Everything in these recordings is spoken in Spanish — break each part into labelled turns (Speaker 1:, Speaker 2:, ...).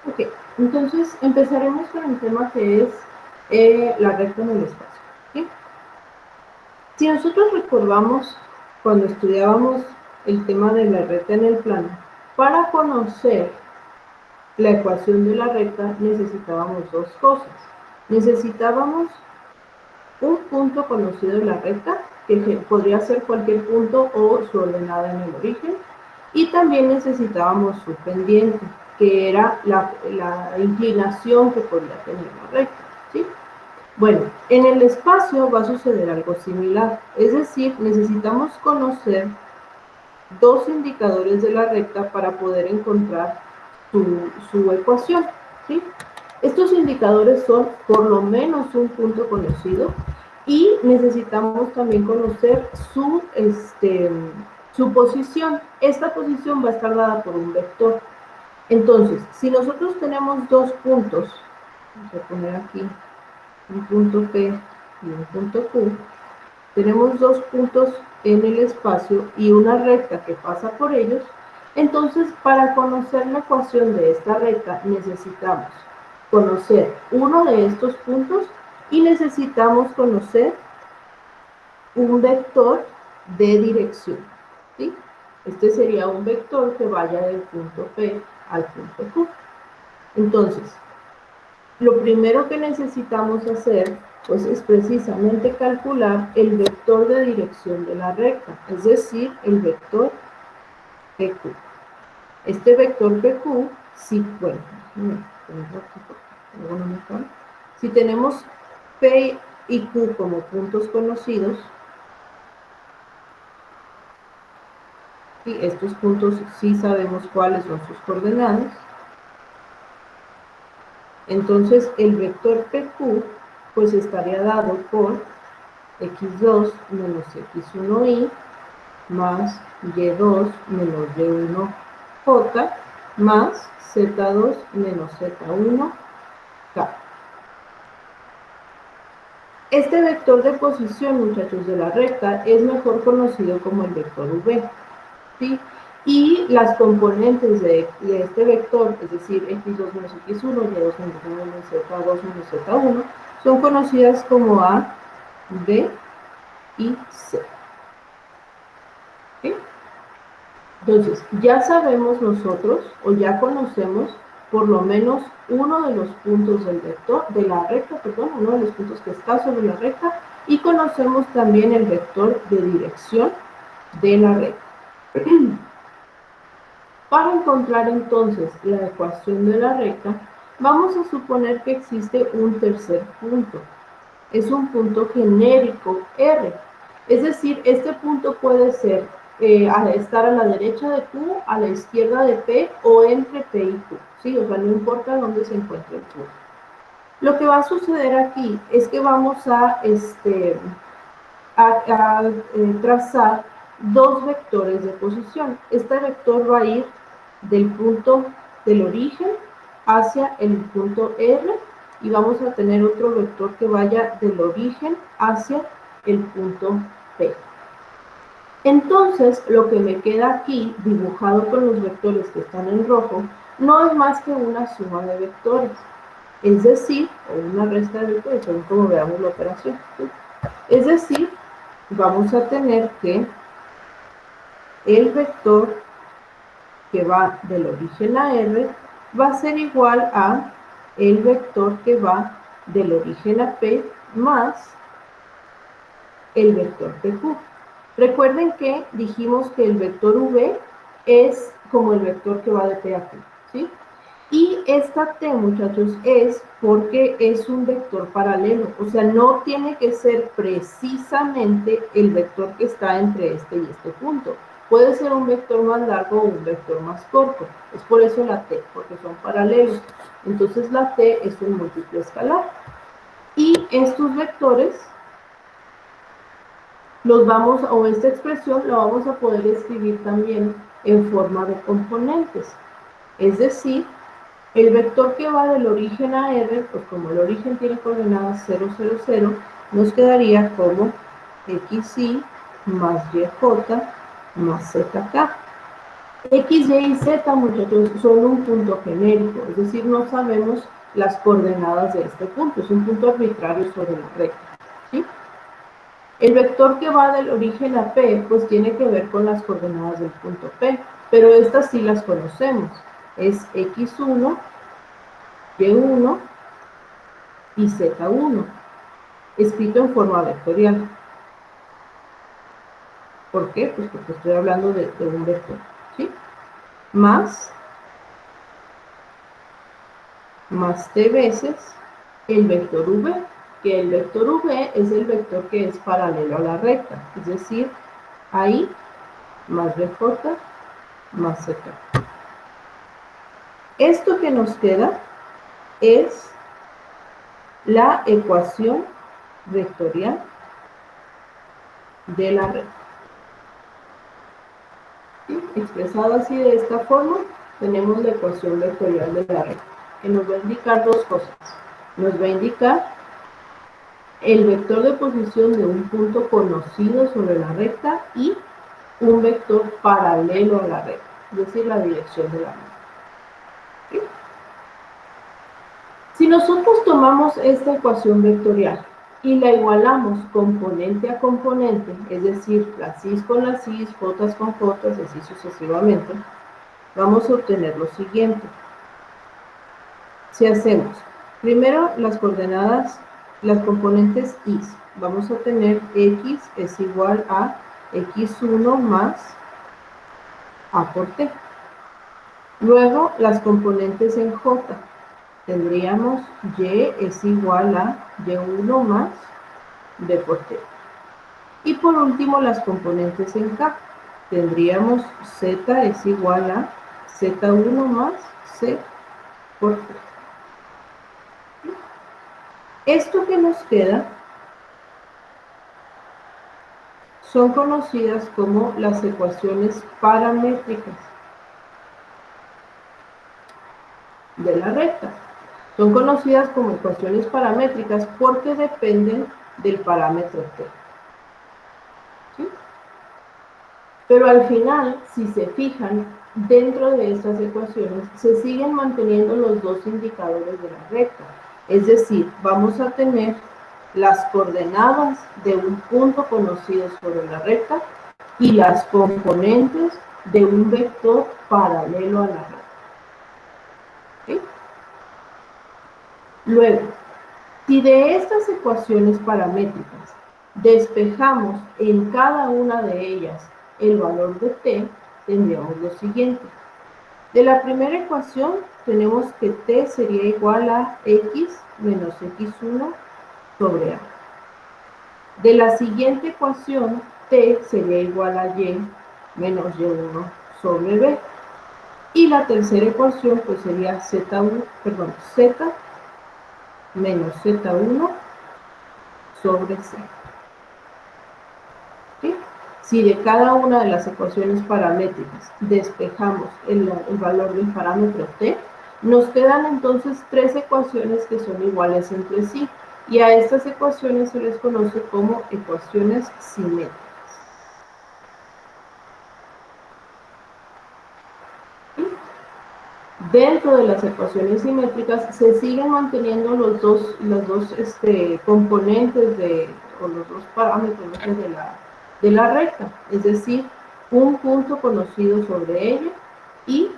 Speaker 1: Ok, entonces empezaremos con el tema que es la recta en el espacio. ¿Sí? Si nosotros recordamos cuando estudiábamos el tema de la recta en el plano, para conocer la ecuación de la recta necesitábamos dos cosas. Necesitábamos un punto conocido de la recta, que podría ser cualquier punto o su ordenada en el origen, y también necesitábamos su pendiente, que era la inclinación que podía tener la recta, ¿sí? Bueno, en el espacio va a suceder algo similar, es decir, necesitamos conocer dos indicadores de la recta para poder encontrar su ecuación, ¿sí? Estos indicadores son por lo menos un punto conocido y necesitamos también conocer su posición. Esta posición va a estar dada por un vector. Entonces, si nosotros tenemos dos puntos, vamos a poner aquí un punto P y un punto Q, tenemos dos puntos en el espacio y una recta que pasa por ellos, entonces para conocer la ecuación de esta recta necesitamos conocer uno de estos puntos y necesitamos conocer un vector de dirección, ¿sí? Este sería un vector que vaya del punto P al punto Q. Entonces, lo primero que necesitamos hacer pues, es precisamente calcular el vector de dirección de la recta, es decir, el vector PQ. Este vector PQ, si tenemos P y Q como puntos conocidos, y estos puntos sí sabemos cuáles son sus coordenadas, entonces el vector PQ pues estaría dado por x2 menos x1y más y2 menos y1j más z2 menos z1k. Este vector de posición, muchachos, de la recta es mejor conocido como el vector v, ¿sí? Y las componentes de este vector, es decir, x2 menos x1, y2 menos y1, z2 menos z1, son conocidas como a, b y c. ¿Sí? Entonces, ya sabemos nosotros, o ya conocemos, por lo menos uno de los puntos del vector, de la recta, perdón, uno de los puntos que está sobre la recta, y conocemos también el vector de dirección de la recta. Para encontrar entonces la ecuación de la recta, vamos a suponer que existe un tercer punto. Es un punto genérico R. Es decir, este punto puede ser estar a la derecha de Q, a la izquierda de P o entre P y Q. ¿Sí? O sea, no importa dónde se encuentre el punto. Lo que va a suceder aquí es que vamos a trazar dos vectores de posición. Este vector va a ir del punto del origen hacia el punto R y vamos a tener otro vector que vaya del origen hacia el punto P. Entonces, lo que me queda aquí, dibujado con los vectores que están en rojo, no es más que una suma de vectores, es decir, o una resta de vectores, según como veamos la operación. ¿Sí? Es decir, vamos a tener que el vector que va del origen a R va a ser igual a el vector que va del origen a P más el vector PQ. Recuerden que dijimos que el vector V es como el vector que va de P a Q, ¿sí? Y esta T, muchachos, es porque es un vector paralelo, o sea, no tiene que ser precisamente el vector que está entre este y este punto. Puede ser un vector más largo o un vector más corto. Es por eso la T, porque son paralelos. Entonces la T es un múltiplo escalar. Y estos vectores o esta expresión la vamos a poder escribir también en forma de componentes. Es decir, el vector que va del origen a R, pues como el origen tiene coordenadas 0, 0, 0, nos quedaría como xy más yj más zk. X, Y y Z, muchachos, son un punto genérico, es decir, no sabemos las coordenadas de este punto, es un punto arbitrario sobre la recta, ¿sí? El vector que va del origen a P, pues tiene que ver con las coordenadas del punto P, pero estas sí las conocemos, es X1, Y1 y Z1, escrito en forma vectorial. ¿Por qué? Pues porque estoy hablando de un vector, ¿sí? Más T veces el vector V, que el vector V es el vector que es paralelo a la recta, es decir, ahí más BJ más Z. Esto que nos queda es la ecuación vectorial de la recta. ¿Sí? Expresado así de esta forma, tenemos la ecuación vectorial de la recta, que nos va a indicar dos cosas. Nos va a indicar el vector de posición de un punto conocido sobre la recta y un vector paralelo a la recta, es decir, la dirección de la recta. ¿Sí? Si nosotros tomamos esta ecuación vectorial y la igualamos componente a componente, es decir, las cis con las cis, jotas con jotas, así sucesivamente, vamos a obtener lo siguiente. Si hacemos primero las coordenadas, las componentes y, vamos a tener x es igual a x1 más a por t. Luego las componentes en j, tendríamos y es igual a y1 más b por t. Y por último las componentes en k, tendríamos z es igual a z1 más c por t. Esto que nos queda son conocidas como las ecuaciones paramétricas de la recta. Son conocidas como ecuaciones paramétricas porque dependen del parámetro t. ¿Sí? Pero al final, si se fijan, dentro de estas ecuaciones se siguen manteniendo los dos indicadores de la recta. Es decir, vamos a tener las coordenadas de un punto conocido sobre la recta y las componentes de un vector paralelo a la recta. ¿Sí? Luego, si de estas ecuaciones paramétricas despejamos en cada una de ellas el valor de t, tendríamos lo siguiente. De la primera ecuación tenemos que t sería igual a x menos x1 sobre a. De la siguiente ecuación, t sería igual a y menos y1 sobre b. Y la tercera ecuación pues sería z menos z1 sobre c. ¿Sí? Si de cada una de las ecuaciones paramétricas despejamos el valor del parámetro t, nos quedan entonces tres ecuaciones que son iguales entre sí, y a estas ecuaciones se les conoce como ecuaciones simétricas. ¿Sí? Dentro de las ecuaciones simétricas se siguen manteniendo los dos componentes o los dos parámetros de la recta, es decir, un punto conocido sobre ella y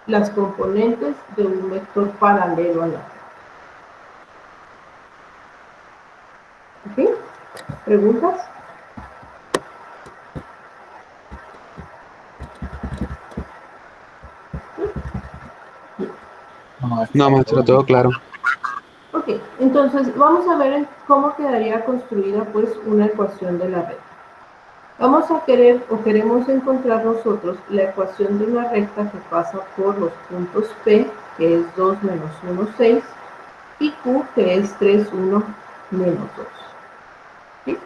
Speaker 1: las componentes de un vector paralelo a la recta. ¿Ok? ¿Preguntas?
Speaker 2: No, maestro, todo claro.
Speaker 1: Ok, entonces vamos a ver cómo quedaría construida pues una ecuación de la recta. Vamos a queremos encontrar nosotros la ecuación de una recta que pasa por los puntos P, que es 2 menos 1, 6, y Q, que es 3, 1, menos 2. ¿Sí?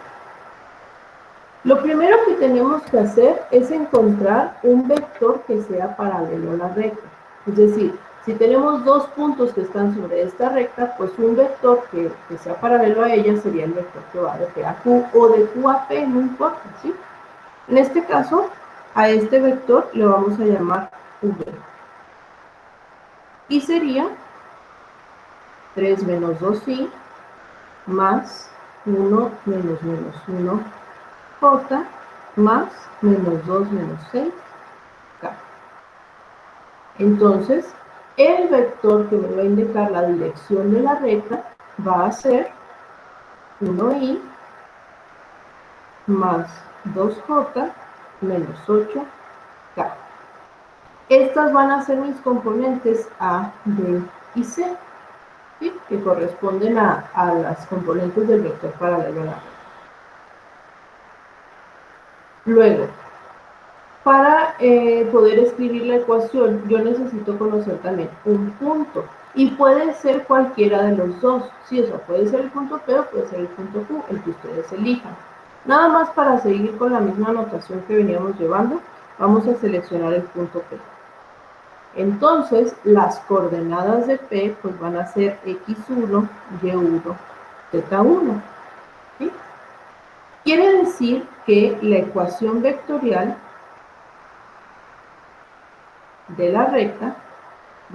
Speaker 1: Lo primero que tenemos que hacer es encontrar un vector que sea paralelo a la recta. Es decir, si tenemos dos puntos que están sobre esta recta, pues un vector que sea paralelo a ella sería el vector que va de P a Q o de Q a P, no importa, ¿sí? En este caso, A este vector le vamos a llamar V. Y sería 3 menos 2i más 1 menos 1 j más menos 2 menos 6k. Entonces, el vector que me va a indicar la dirección de la recta va a ser 1i más 2j menos 8k. Estas van a ser mis componentes A, B y C, ¿sí? Que corresponden a las componentes del vector paralelo a la recta. Luego, para poder escribir la ecuación, yo necesito conocer también un punto. Y puede ser cualquiera de los dos. Sí, o sea, puede ser el punto P o puede ser el punto Q, el que ustedes elijan. Nada más para seguir con la misma notación que veníamos llevando, vamos a seleccionar el punto P. Entonces, las coordenadas de P pues van a ser x1, y1, z1. ¿Sí? Quiere decir que la ecuación vectorial de la recta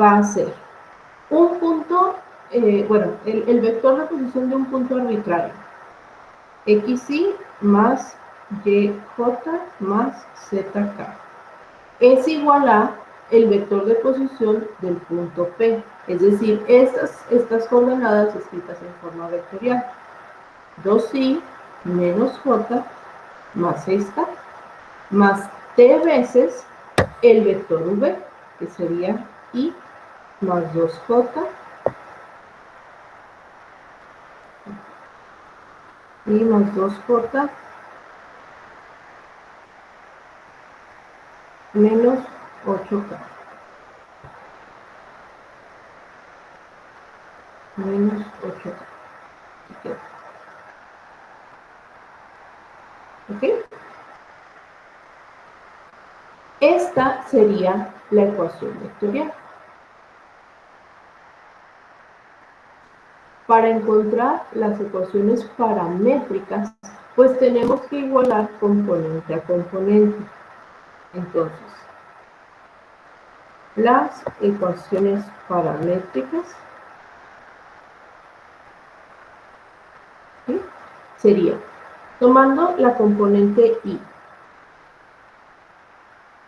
Speaker 1: va a ser un punto, el vector de posición de un punto arbitrario, xy más yj más zk, es igual a el vector de posición del punto P, es decir, estas coordenadas escritas en forma vectorial, 2i menos j más 6k, más t veces el vector v, que sería i más 2j y más 2j menos 8k. Menos 8k. ¿Ok? Esta sería la ecuación vectorial. Para encontrar las ecuaciones paramétricas, pues tenemos que igualar componente a componente. Entonces, las ecuaciones paramétricas, ¿sí? Sería, tomando la componente i,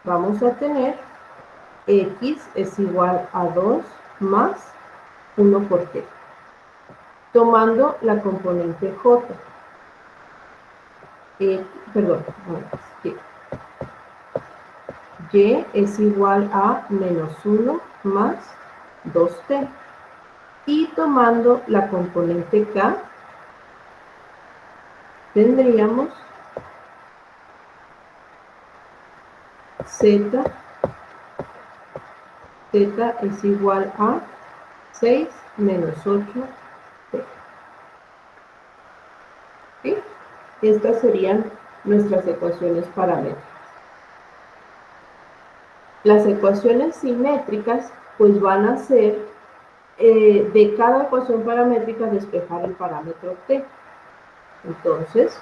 Speaker 1: vamos a tener x es igual a 2 más 1 por t. Tomando la componente j, y es igual a menos 1 más 2t. Y tomando la componente k, tendríamos z es igual a 6 menos 8t. ¿Sí? Estas serían nuestras ecuaciones paramétricas. Las ecuaciones simétricas pues van a ser de cada ecuación paramétrica despejar el parámetro t. Entonces,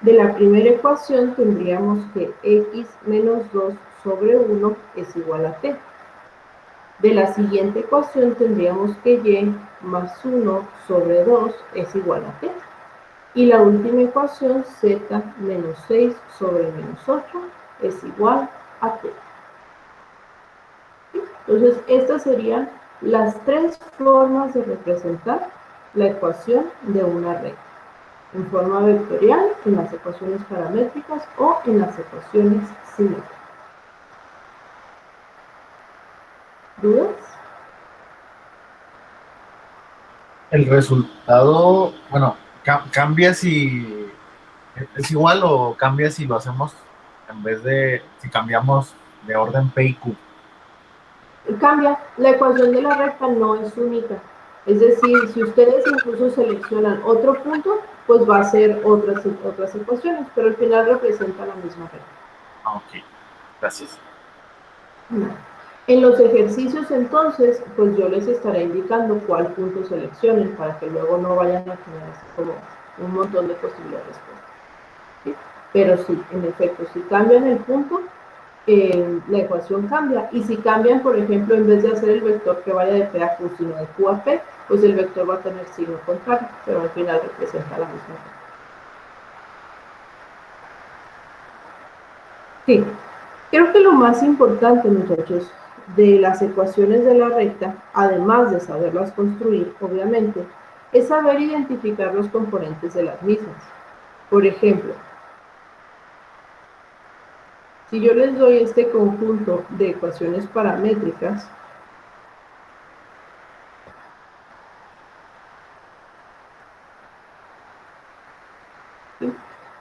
Speaker 1: de la primera ecuación tendríamos que x menos 2 sobre 1 es igual a t. De la siguiente ecuación tendríamos que y más 1 sobre 2 es igual a t. Y la última ecuación, z menos 6 sobre menos 8 es igual a t. Entonces, estas serían las tres formas de representar la ecuación de una recta. En forma vectorial, en las ecuaciones paramétricas o en las ecuaciones simétricas. ¿Dudas?
Speaker 3: El resultado, bueno, cambia si es igual o cambia si lo hacemos en vez de, si cambiamos de orden P y Q.
Speaker 1: Cambia, la ecuación de la recta no es única. Es decir, si ustedes incluso seleccionan otro punto, pues va a ser otras ecuaciones, pero al final representa la misma recta.
Speaker 3: Ok, gracias.
Speaker 1: En los ejercicios entonces, pues yo les estaré indicando cuál punto seleccionen para que luego no vayan a tener como un montón de posibles respuestas. ¿Sí? Pero sí, en efecto, si cambian el punto, la ecuación cambia. Y si cambian, por ejemplo, en vez de hacer el vector que vaya de P a Q, sino de Q a P, pues el vector va a tener signo contrario, pero al final representa la misma cosa. Sí, creo que lo más importante, muchachos, de las ecuaciones de la recta, además de saberlas construir, obviamente, es saber identificar los componentes de las mismas. Por ejemplo, si yo les doy este conjunto de ecuaciones paramétricas, ¿sí?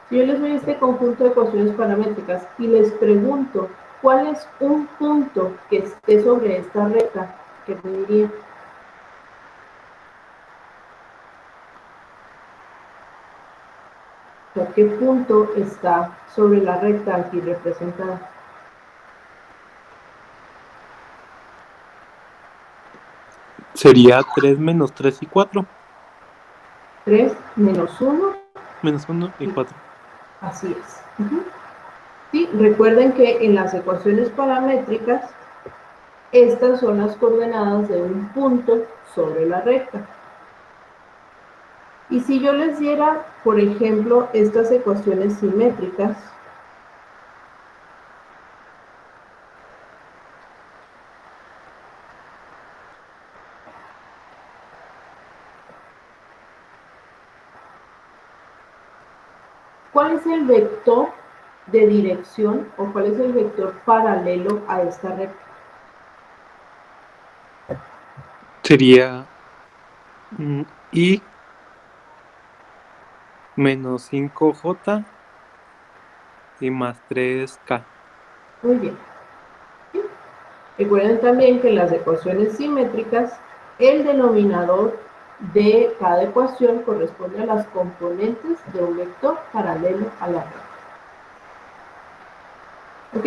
Speaker 1: Si yo les doy este conjunto de ecuaciones paramétricas y les pregunto cuál es un punto que esté sobre esta recta, ¿qué me dirían? O sea, ¿qué punto está sobre la recta aquí representada?
Speaker 2: Sería 3 menos 3 y 4.
Speaker 1: 3 menos 1.
Speaker 2: Menos 1 y 4.
Speaker 1: Así es. Sí, recuerden que en las ecuaciones paramétricas, estas son las coordenadas de un punto sobre la recta. Y si yo les diera, por ejemplo, estas ecuaciones simétricas, ¿cuál es el vector de dirección o cuál es el vector paralelo a esta recta?
Speaker 2: Sería I menos 5J y más 3K.
Speaker 1: Muy bien. ¿Sí? Recuerden también que en las ecuaciones simétricas, el denominador de cada ecuación corresponde a las componentes de un vector paralelo a la recta. ¿Ok?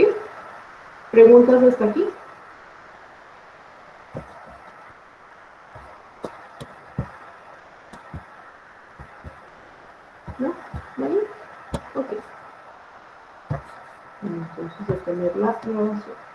Speaker 1: ¿Preguntas hasta aquí? ¿No? ¿Vale? Ok. Entonces, detener la grabación.